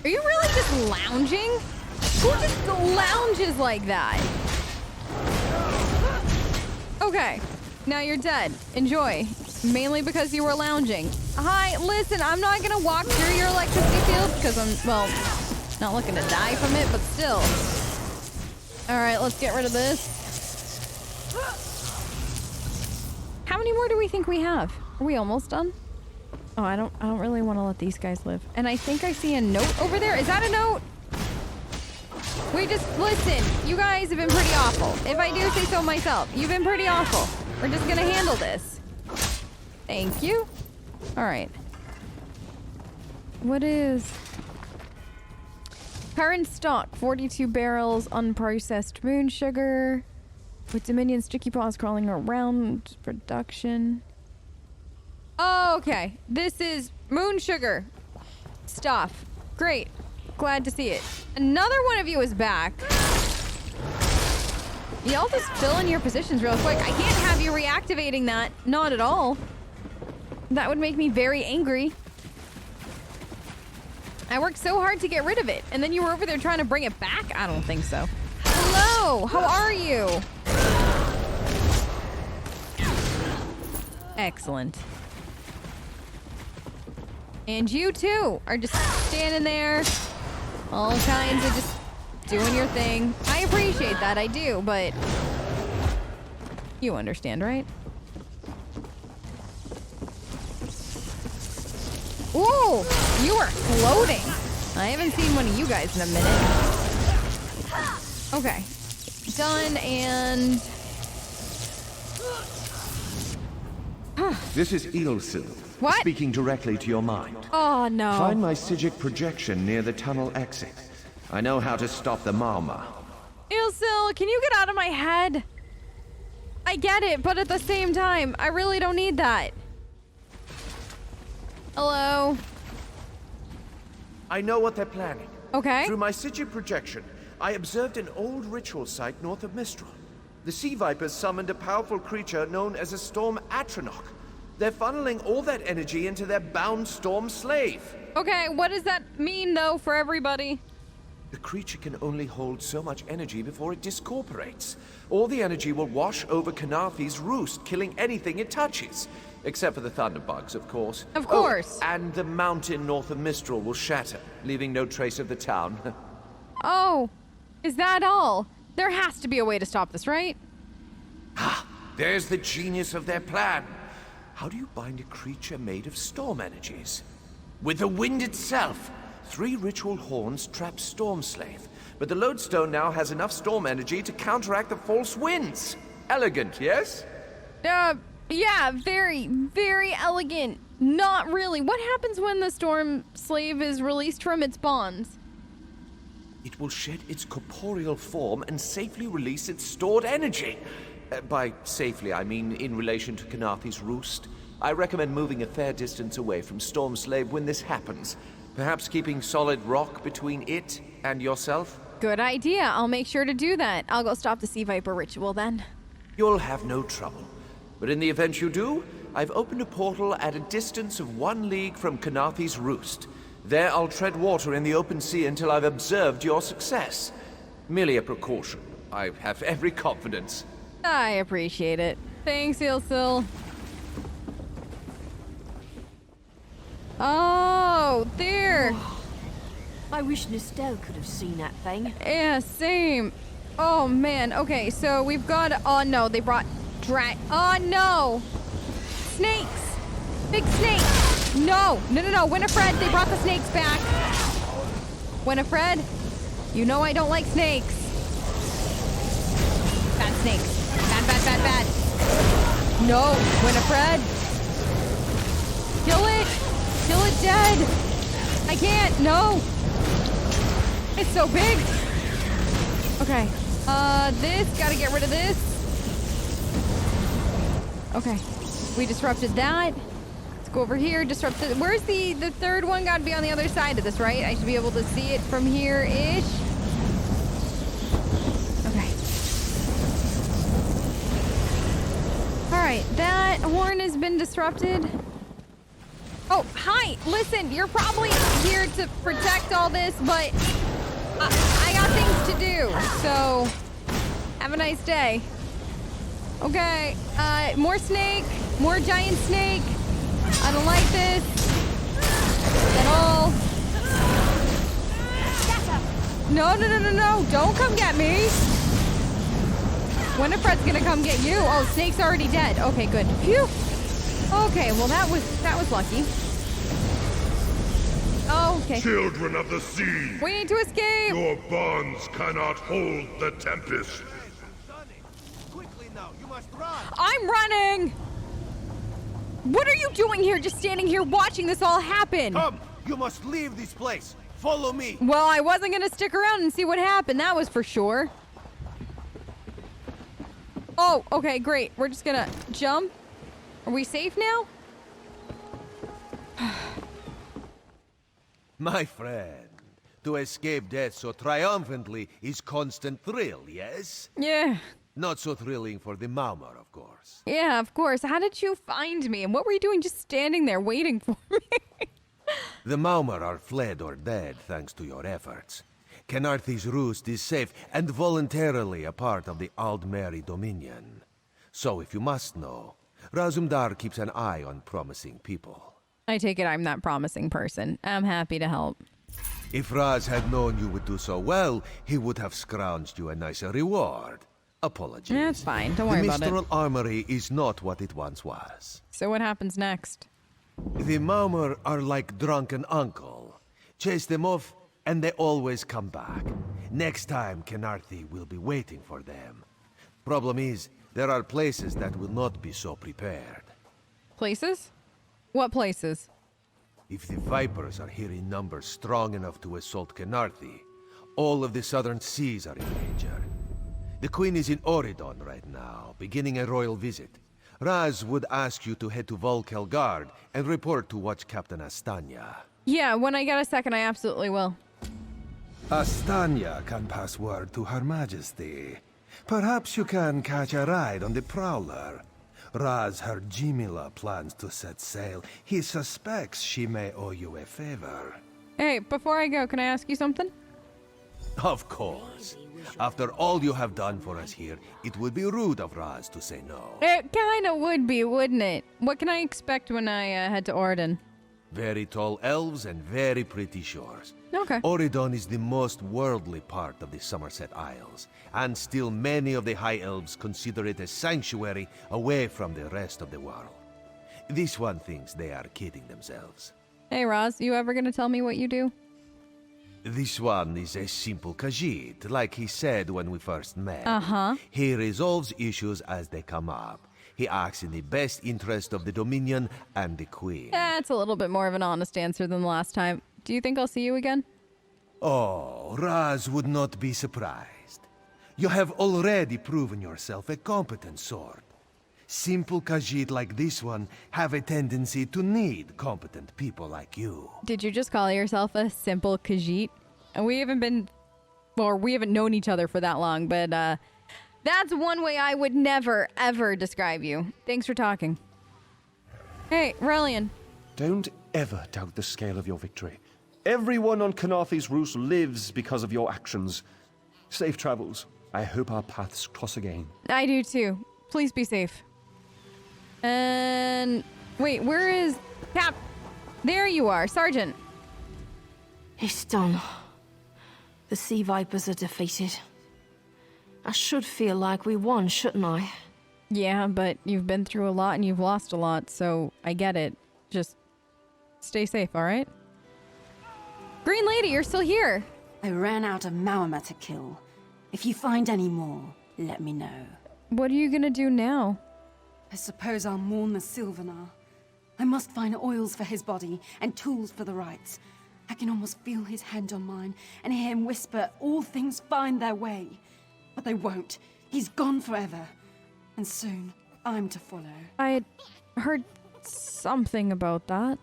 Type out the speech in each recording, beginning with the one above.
Are you really just lounging? Who just lounges like that? Okay, now you're dead. Enjoy. Mainly because you were lounging. Hi, listen, I'm not gonna walk through your electricity field because I'm, well, not looking to die from it, but still. All right, let's get rid of this. How many more do we think we have? Are we almost done? Oh, I don't really want to let these guys live. And I think I see a note over there. Is that a note? We just, listen, you guys have been pretty awful. If I do say so myself, you've been pretty awful. We're just gonna handle this. Thank you. All right. What is... Current stock, 42 barrels, unprocessed moon sugar. With Dominion sticky paws crawling around production. Oh, okay. This is moon sugar stuff. Great. Glad to see it. Another one of you is back. Y'all just fill in your positions real quick. I can't have you reactivating that. Not at all. That would make me very angry. I worked so hard to get rid of it, and then you were over there trying to bring it back? I don't think so. Hello, how are you? Excellent. And you too are just standing there, all kinds of just doing your thing. I appreciate that, I do, but you understand, right? Ooh, you are floating. I haven't seen one of you guys in a minute. Okay, done and... This is Ilsil. What? Speaking directly to your mind. Oh, no. Find my Psijic projection near the tunnel exit. I know how to stop the Malma. Ilsil, can you get out of my head? I get it, but at the same time, I really don't need that. Hello? I know what they're planning. Okay. Through my Psijic projection, I observed an old ritual site north of Mistral. The Sea Vipers summoned a powerful creature known as a storm Atronach. They're funneling all that energy into their bound storm slave. Okay, what does that mean, though, for everybody? The creature can only hold so much energy before it discorporates. All the energy will wash over Kanathi's roost, killing anything it touches. Except for the thunderbugs, of course. Of course. Oh, and the mountain north of Mistral will shatter, leaving no trace of the town. Oh, is that all? There has to be a way to stop this, right? Ah, there's the genius of their plan. How do you bind a creature made of storm energies? With the wind itself. 3 ritual horns trap Storm Slave, but the lodestone now has enough storm energy to counteract the false winds. Elegant, yes? Yeah, very, very elegant. Not really. What happens when the Storm Slave is released from its bonds? It will shed its corporeal form and safely release its stored energy. By safely, I mean in relation to Kanathi's roost. I recommend moving a fair distance away from Storm Slave when this happens. Perhaps keeping solid rock between it and yourself? Good idea. I'll make sure to do that. I'll go stop the Sea Viper ritual then. You'll have no trouble. But in the event you do, I've opened a portal at a distance of 1 league from Kanathi's roost. There I'll tread water in the open sea until I've observed your success. Merely a precaution. I have every confidence. I appreciate it. Thanks, Ilsil. Oh, there. I wish Nistel could have seen that thing. Yeah, same. Oh, man. Okay, so we've got... Oh, no. They brought... Oh, no. Snakes. Big snakes. No. No. Winifred, they brought the snakes back. Winifred, you know I don't like snakes. Bad snakes. Bad. No, Winifred. Kill it. Kill it dead. I can't. No. It's so big. Okay. This. Gotta get rid of this. Okay. We disrupted that. Let's go over here. Disrupt the... Where's the third one? Gotta be on the other side of this, right? I should be able to see it from here-ish. Okay. Alright. That horn has been disrupted. Oh, hi! Listen, you're probably here to protect all this, but I got things to do, so have a nice day. Okay, more snake, more giant snake. I don't like this at all. No, don't come get me. Winifred's gonna come get you. Oh, Snake's already dead. Okay, good. Phew. Okay, well that was lucky. Oh, okay. Children of the sea! We need to escape! Your bonds cannot hold the tempest. Quickly now, you must run! I'm running! What are you doing here, just standing here watching this all happen? Come! You must leave this place! Follow me! Well, I wasn't gonna stick around and see what happened, that was for sure. Oh, okay, great. We're just gonna jump. Are we safe now? My friend, to escape death so triumphantly is constant thrill, yes? Yeah. Not so thrilling for the Maumar, of course. Yeah, of course. How did you find me? And what were you doing just standing there waiting for me? The Maumar are fled or dead thanks to your efforts. Kenarthi's roost is safe and voluntarily a part of the Aldmeri Dominion. So if you must know, Razumdar keeps an eye on promising people. I take it I'm that promising person. I'm happy to help. If Raz had known you would do so well, he would have scrounged you a nicer reward. Apologies. That's fine. Don't worry about it. The Mistral Armory is not what it once was. So what happens next? The Maumar are like drunken uncle. Chase them off, and they always come back. Next time, Kenarthi will be waiting for them. Problem is, there are places that will not be so prepared. Places? What places? If the Vipers are here in numbers strong enough to assault Kenarthi, all of the southern seas are in danger. The Queen is in Oridon right now, beginning a royal visit. Raz would ask you to head to Volkelgard and report to Watch Captain Astanya. Yeah, when I get a second, I absolutely will. Astanya can pass word to Her Majesty. Perhaps you can catch a ride on the Prowler. Raz Her Jimila plans to set sail. He suspects she may owe you a favor. Hey, before I go, can I ask you something? Of course. After all you have done for us here, it would be rude of Raz to say no. It kinda would be, wouldn't it? What can I expect when I head to Warden? Very tall elves and very pretty shores. Okay. Oridon is the most worldly part of the Somerset Isles, and still many of the High Elves consider it a sanctuary away from the rest of the world. This one thinks they are kidding themselves. Hey, Roz, you ever gonna tell me what you do? This one is a simple Khajiit, like he said when we first met. Uh-huh. He resolves issues as they come up. He acts in the best interest of the Dominion and the Queen. That's a little bit more of an honest answer than the last time. Do you think I'll see you again? Oh, Raz would not be surprised. You have already proven yourself a competent sword. Simple Khajiit like this one have a tendency to need competent people like you. Did you just call yourself a simple Khajiit? And we haven't known each other for that long, but that's one way I would never, ever describe you. Thanks for talking. Hey, Relian. Don't ever doubt the scale of your victory. Everyone on Kenarthi's roost lives because of your actions. Safe travels. I hope our paths cross again. I do too. Please be safe. And wait, where is Cap? There you are, Sergeant. It's done. The Sea Vipers are defeated. I should feel like we won, shouldn't I? Yeah, but you've been through a lot and you've lost a lot, so I get it. Just stay safe, all right? Green Lady, you're still here. I ran out of Maumar to kill. If you find any more, let me know. What are you gonna do now? I suppose I'll mourn the Sylvanar. I must find oils for his body and tools for the rites. I can almost feel his hand on mine and hear him whisper all things find their way. But they won't. He's gone forever. And soon, I'm to follow. I heard something about that.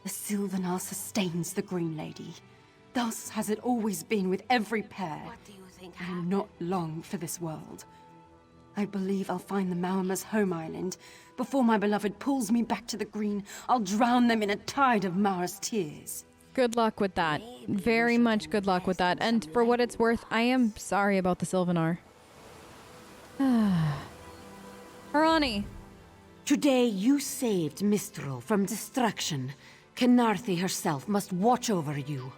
The Sylvanar sustains the Green Lady. Thus has it always been with every pair. What do you think I am not long for this world. I believe I'll find the Maormer's home island. Before my beloved pulls me back to the green, I'll drown them in a tide of Mara's tears. Good luck with that. Very much good luck with that. And for what it's worth, I am sorry about the Sylvanar. Harani. Today you saved Mistral from destruction. Kynarthi herself must watch over you.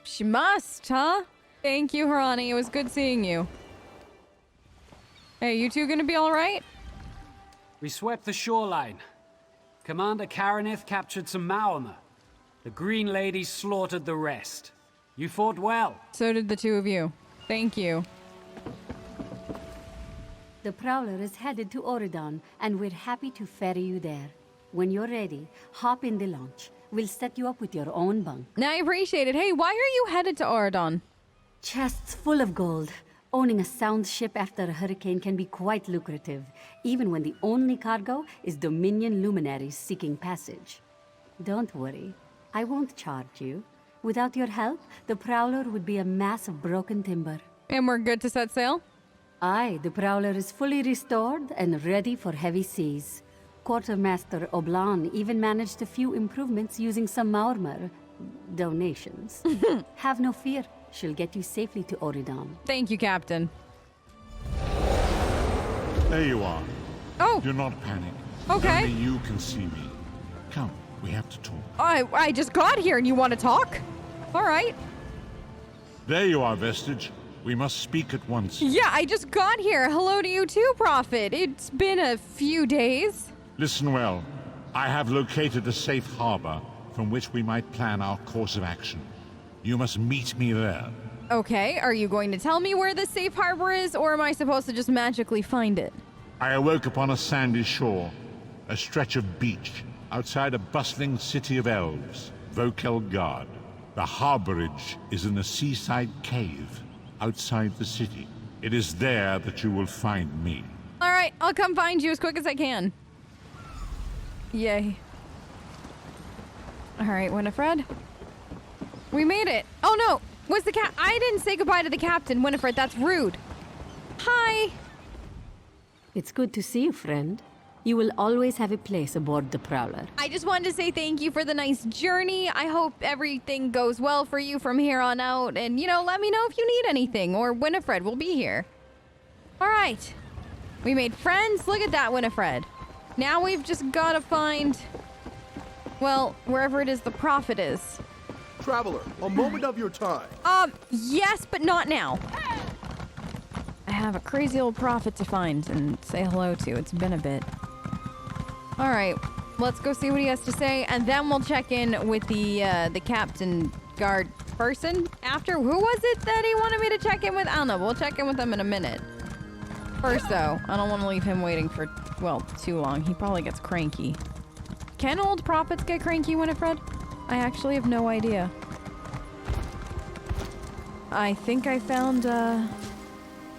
She must, huh? Thank you, Harani. It was good seeing you. Hey, you two gonna be alright? We swept the shoreline. Commander Karanith captured some Maormer. The Green Lady slaughtered the rest. You fought well. So did the two of you. Thank you. The Prowler is headed to Oridon, and we're happy to ferry you there. When you're ready, hop in the launch. We'll set you up with your own bunk. I appreciate it. Hey, why are you headed to Oridon? Chests full of gold. Owning a sound ship after a hurricane can be quite lucrative, even when the only cargo is Dominion luminaries seeking passage. Don't worry, I won't charge you. Without your help, the Prowler would be a mass of broken timber. And we're good to set sail? Aye, the Prowler is fully restored and ready for heavy seas. Quartermaster Oblan even managed a few improvements using some Maormer donations. Have no fear, she'll get you safely to Oridon. Thank you, Captain. There you are. Oh! Do not panic. Okay. Only you can see me. Come, we have to talk. I just got here and you want to talk? All right. There you are, Vestige. We must speak at once. Yeah, I just got here. Hello to you too, Prophet. It's been a few days. Listen well. I have located a safe harbor from which we might plan our course of action. You must meet me there. Okay, are you going to tell me where the safe harbor is, or am I supposed to just magically find it? I awoke upon a sandy shore, a stretch of beach, outside a bustling city of elves, Vokelgard. The harborage is in a seaside cave, outside the city. It is there that you will find me. All right, I'll come find you as quick as I can. Yay. All right, Winifred. We made it. Oh no, was the I didn't say goodbye to the captain, Winifred. That's rude. Hi. It's good to see you, friend. You will always have a place aboard the Prowler. I just wanted to say thank you for the nice journey. I hope everything goes well for you from here on out. And, you know, let me know if you need anything, or Winifred will be here. All right. We made friends. Look at that, Winifred. Now we've just got to find, well, wherever it is the Prophet is. Traveler, a moment of your time. Yes, but not now. I have a crazy old Prophet to find and say hello to. It's been a bit. All right, let's go see what he has to say, and then we'll check in with the captain guard person after. Who was it that he wanted me to check in with? I don't know. We'll check in with him in a minute. First, though, I don't want to leave him waiting for, well, too long. He probably gets cranky. Can old prophets get cranky, Winifred? I actually have no idea. I think I found,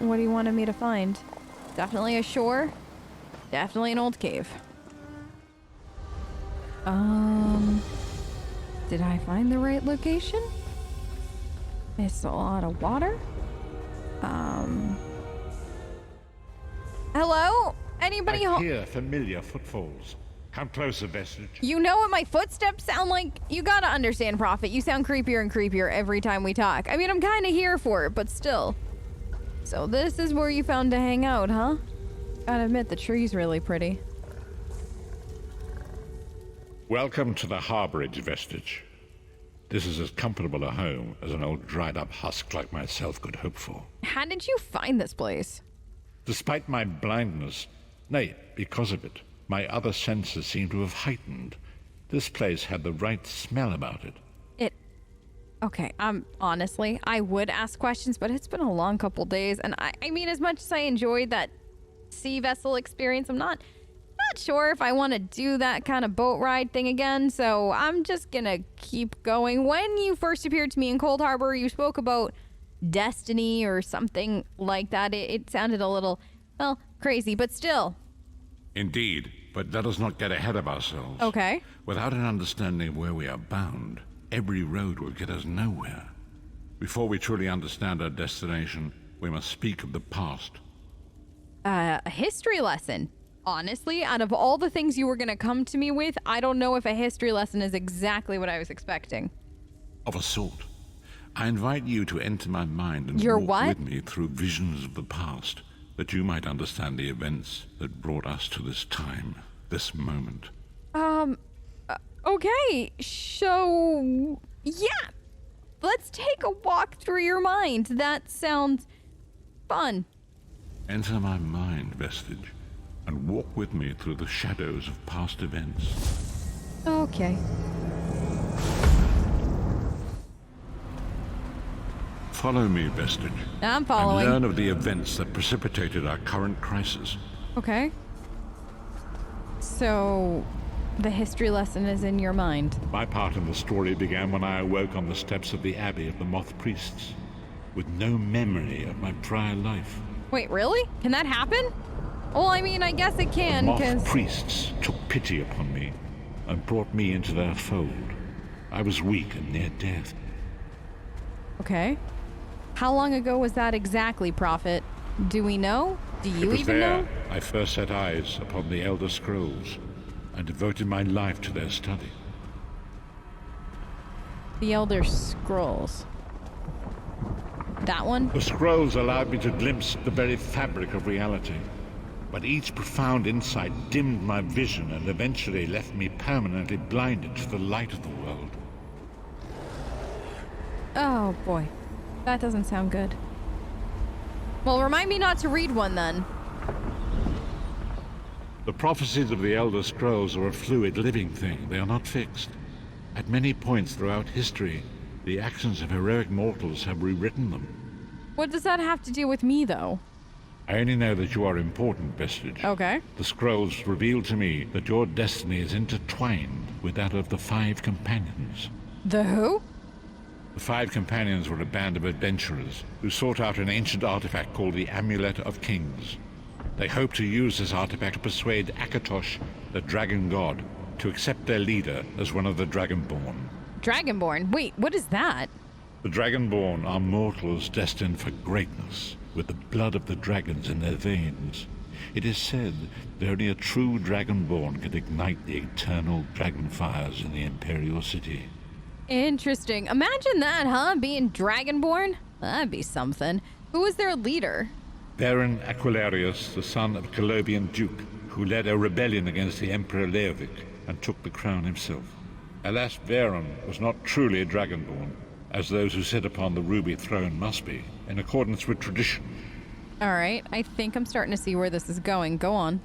what he wanted me to find. Definitely a shore. Definitely an old cave. Did I find the right location? It's a lot of water. Hello? Anybody I hear familiar footfalls. Come closer, Vestige. You know what my footsteps sound like? You gotta understand, Prophet. You sound creepier and creepier every time we talk. I mean, I'm kinda here for it, but still. So this is where you found to hang out, huh? Gotta admit, the tree's really pretty. Welcome to the harborage, Vestige. This is as comfortable a home as an old dried-up husk like myself could hope for. How did you find this place? Despite my blindness, nay, because of it, my other senses seem to have heightened. This place had the right smell about it. Okay, honestly, I would ask questions, but it's been a long couple days, and I mean, as much as I enjoyed that sea vessel experience, I'm not sure if I want to do that kind of boat ride thing again, so I'm just gonna keep going. When you first appeared to me in Cold Harbor, you spoke about destiny or something like that. It sounded a little, well, crazy, but still. Indeed, but let us not get ahead of ourselves. Okay. Without an understanding of where we are bound, every road will get us nowhere. Before we truly understand our destination, we must speak of the past. A history lesson. Honestly, out of all the things you were going to come to me with, I don't know if a history lesson is exactly what I was expecting. Of a sort. I invite you to enter my mind and Your walk what? with me through visions of the past, that you might understand the events that brought us to this time, this moment. Okay, so yeah, let's take a walk through your mind. That sounds fun. Enter my mind, Vestige, and walk with me through the shadows of past events. Okay. Follow me, Vestige. I'm following. And learn of the events that precipitated our current crisis. Okay. So, the history lesson is in your mind. My part in the story began when I awoke on the steps of the Abbey of the Moth Priests, with no memory of my prior life. Wait, really? Can that happen? Well, I mean, I guess it can, The because... Moth Priests took pity upon me and brought me into their fold. I was weak and near death. Okay. How long ago was that exactly, Prophet? Do we know? Do you even know? I first set eyes upon the Elder Scrolls and devoted my life to their study. The Elder Scrolls. That one? The scrolls allowed me to glimpse the very fabric of reality, but each profound insight dimmed my vision and eventually left me permanently blinded to the light of the world. Oh, boy. That doesn't sound good. Well, remind me not to read one, then. The prophecies of the Elder Scrolls are a fluid, living thing. They are not fixed. At many points throughout history, the actions of heroic mortals have rewritten them. What does that have to do with me, though? I only know that you are important, Vestige. Okay. The scrolls reveal to me that your destiny is intertwined with that of the Five Companions. The who? The Five Companions were a band of adventurers who sought out an ancient artifact called the Amulet of Kings. They hoped to use this artifact to persuade Akatosh, the dragon god, to accept their leader as one of the Dragonborn. Dragonborn? Wait, what is that? The Dragonborn are mortals destined for greatness, with the blood of the dragons in their veins. It is said that only a true Dragonborn can ignite the eternal dragon fires in the Imperial City. Interesting. Imagine that, huh? Being Dragonborn? That'd be something. Who was their leader? Baron Aquilarius, the son of Colobian Duke, who led a rebellion against the Emperor Leovic and took the crown himself. Alas, Baron was not truly a Dragonborn, as those who sit upon the ruby throne must be, in accordance with tradition. Alright, I think I'm starting to see where this is going. Go on.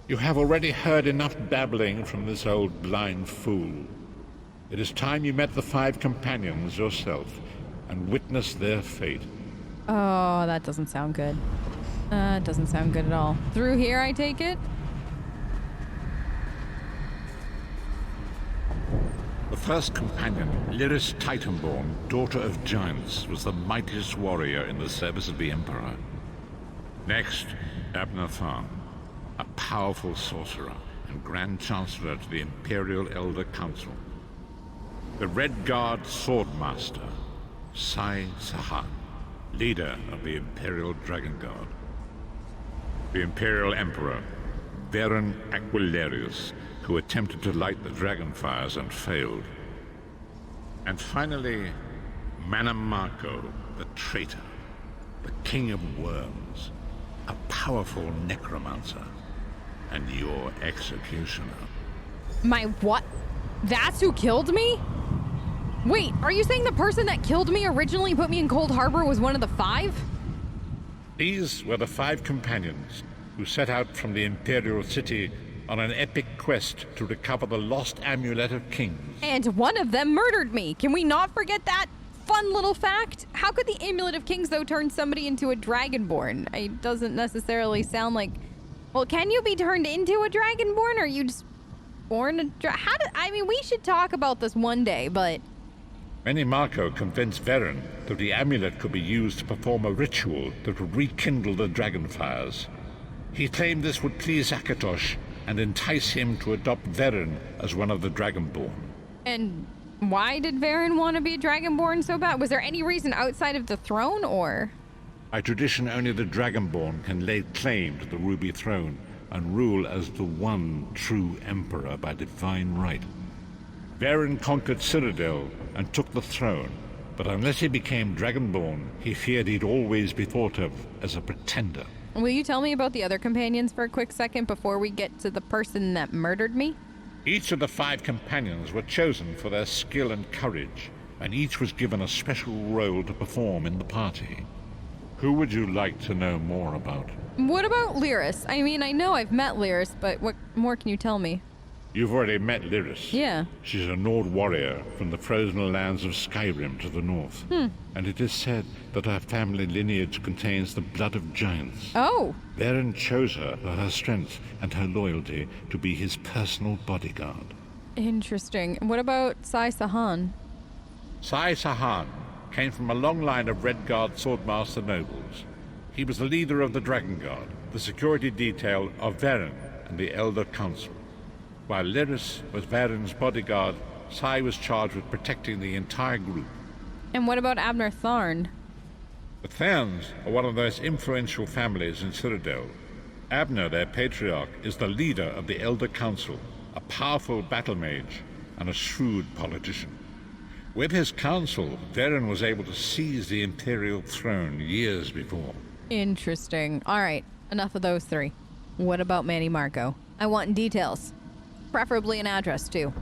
You have already heard enough babbling from this old blind fool. It is time you met the Five Companions yourself and witnessed their fate. Oh, that doesn't sound good. It doesn't sound good at all. Through here, I take it? The first companion, Lyris Titanborn, daughter of giants, was the mightiest warrior in the service of the Emperor. Next, Abnathan, a powerful sorcerer and Grand Chancellor to the Imperial Elder Council. The Red Guard Swordmaster, Sai Sahan, leader of the Imperial Dragon Guard. The Imperial Emperor, Baron Aquilarius, who attempted to light the dragon fires and failed. And finally, Manamarco, the traitor, the King of Worms, a powerful necromancer, and your executioner. My what? That's who killed me? Wait, are you saying the person that killed me originally put me in Cold Harbor was one of the five? These were the Five Companions who set out from the Imperial City on an epic quest to recover the lost Amulet of Kings. And one of them murdered me. Can we not forget that fun little fact? How could the Amulet of Kings, though, turn somebody into a Dragonborn? It doesn't necessarily sound like... Well, can you be turned into a Dragonborn, or are you just born a I mean, we should talk about this one day, but... Manamarco convinced Varen that the amulet could be used to perform a ritual that would rekindle the dragon fires. He claimed this would please Akatosh and entice him to adopt Varen as one of the Dragonborn. And why did Varen want to be a Dragonborn so bad? Was there any reason outside of the throne, or...? By tradition, only the Dragonborn can lay claim to the Ruby Throne and rule as the one true Emperor by divine right. Varen conquered Cyrodiil and took the throne, but unless he became Dragonborn, he feared he'd always be thought of as a pretender. Will you tell me about the other companions for a quick second before we get to the person that murdered me? Each of the 5 companions were chosen for their skill and courage, and each was given a special role to perform in the party. Who would you like to know more about? What about Lyris? I mean, I know I've met Lyris, but what more can you tell me? You've already met Lyris. Yeah. She's a Nord warrior from the frozen lands of Skyrim to the north. And it is said that her family lineage contains the blood of giants. Oh! Varen chose her for her strength and her loyalty to be his personal bodyguard. Interesting. What about Sai Sahan? Sai Sahan came from a long line of Redguard swordmaster nobles. He was the leader of the Dragon Guard, the security detail of Varen and the Elder Council. While Lyris was Varen's bodyguard, Sai was charged with protecting the entire group. And what about Abner Tharn? The Tharns are one of the most influential families in Cyrodiil. Abner, their patriarch, is the leader of the Elder Council, a powerful battle mage and a shrewd politician. With his council, Varen was able to seize the Imperial throne years before. Interesting. All right, enough of those 3. What about Manny Marco? I want details. Preferably an address, too.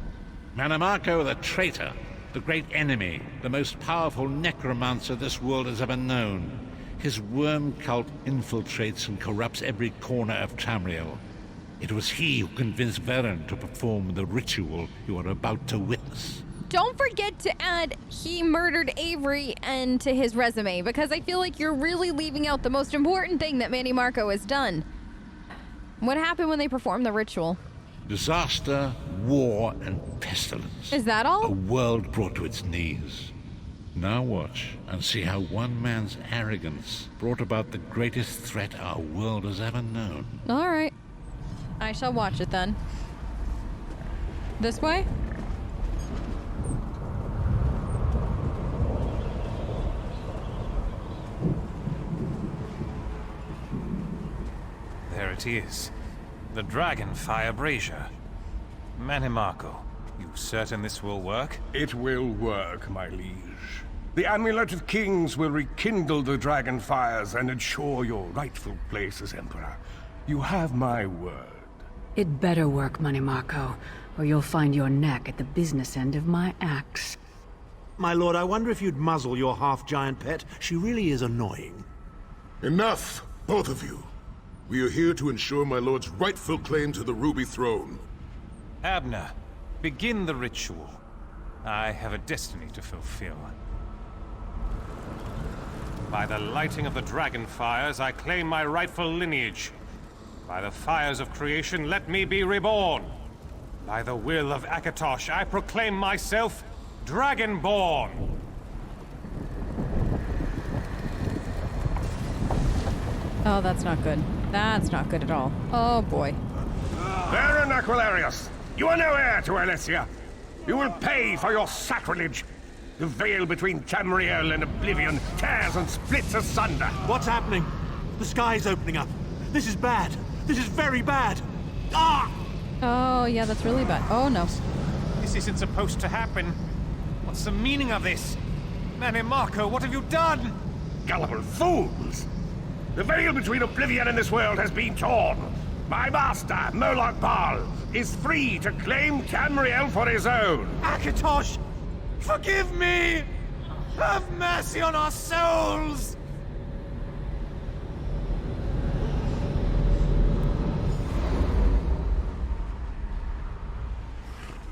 Manimarco the traitor, the great enemy, the most powerful necromancer this world has ever known. His worm cult infiltrates and corrupts every corner of Tamriel. It was he who convinced Varen to perform the ritual you are about to witness. Don't forget to add he murdered Avery and to his resume, because I feel like you're really leaving out the most important thing that Manny Marco has done. What happened when they performed the ritual? Disaster, war, and pestilence. Is that all? A world brought to its knees. Now watch and see how one man's arrogance brought about the greatest threat our world has ever known. All right. I shall watch it then. This way? There it is. The Dragonfire Brazier. Manimarco, you certain this will work? It will work, my liege. The Amulet of Kings will rekindle the dragon fires and ensure your rightful place as Emperor. You have my word. It better work, Manimarco, or you'll find your neck at the business end of my axe. My lord, I wonder if you'd muzzle your half-giant pet. She really is annoying. Enough, both of you. We are here to ensure my lord's rightful claim to the Ruby Throne. Abner, begin the ritual. I have a destiny to fulfill. By the lighting of the dragon fires, I claim my rightful lineage. By the fires of creation, let me be reborn. By the will of Akatosh, I proclaim myself Dragonborn. Oh, that's not good. That's not good at all. Oh, boy. Baron Aquilarius, you are no heir to Alessia. You will pay for your sacrilege. The veil between Tamriel and Oblivion tears and splits asunder. What's happening? The sky's opening up. This is bad. This is very bad. Ah! Oh, yeah, that's really bad. Oh, no. This isn't supposed to happen. What's the meaning of this? Manimarco, what have you done? Gullible fools! The veil between Oblivion and this world has been torn. My master, Moloch Baal, is free to claim Tamriel for his own. Akatosh, forgive me! Have mercy on our souls!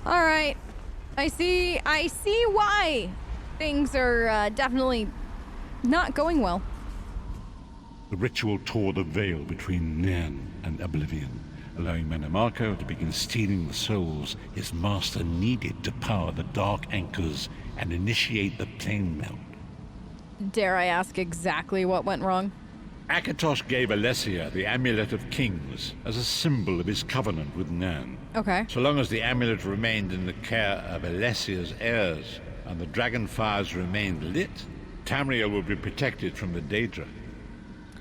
All right. I see why things are definitely not going well. The ritual tore the veil between Nairn and Oblivion, allowing Manimarco to begin stealing the souls his master needed to power the dark anchors and initiate the plane melt. Dare I ask exactly what went wrong? Akatosh gave Alessia the Amulet of Kings as a symbol of his covenant with Nairn. Okay. So long as the amulet remained in the care of Alessia's heirs and the dragon fires remained lit, Tamriel would be protected from the Daedra.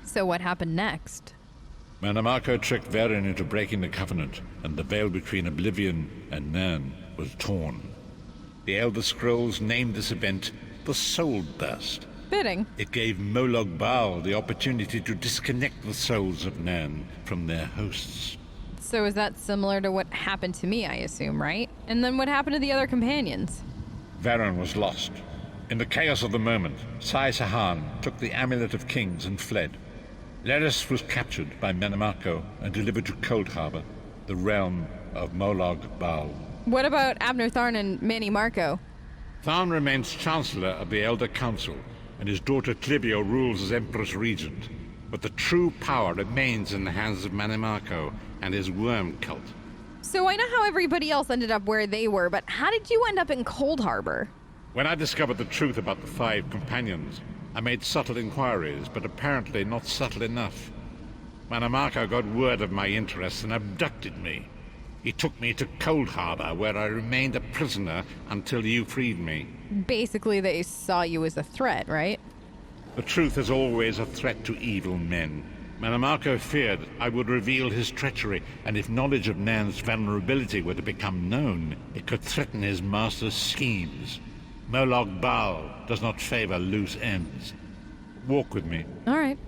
So what happened next? Manamako tricked Varen into breaking the Covenant, and the veil between Oblivion and Nan was torn. The Elder Scrolls named this event the Soul Burst. Fitting. It gave Molag Bal the opportunity to disconnect the souls of Nan from their hosts. So is that similar to what happened to me, I assume, right? And then what happened to the other companions? Varen was lost. In the chaos of the moment, Sai Sahan took the Amulet of Kings and fled. Leris was captured by Manamako and delivered to Cold Harbor, the realm of Molag Bal. What about Abner Tharn and Manny Marco? Tharn remains Chancellor of the Elder Council, and his daughter Clivio rules as Empress Regent. But the true power remains in the hands of Manamako and his worm cult. So I know how everybody else ended up where they were, but how did you end up in Cold Harbor? When I discovered the truth about the 5 companions, I made subtle inquiries, but apparently not subtle enough. Manamako got word of my interests and abducted me. He took me to Cold Harbor, where I remained a prisoner until you freed me. Basically, they saw you as a threat, right? The truth is always a threat to evil men. Manamako feared I would reveal his treachery, and if knowledge of Nan's vulnerability were to become known, it could threaten his master's schemes. Molag Bal does not favor loose ends. Walk with me. All right.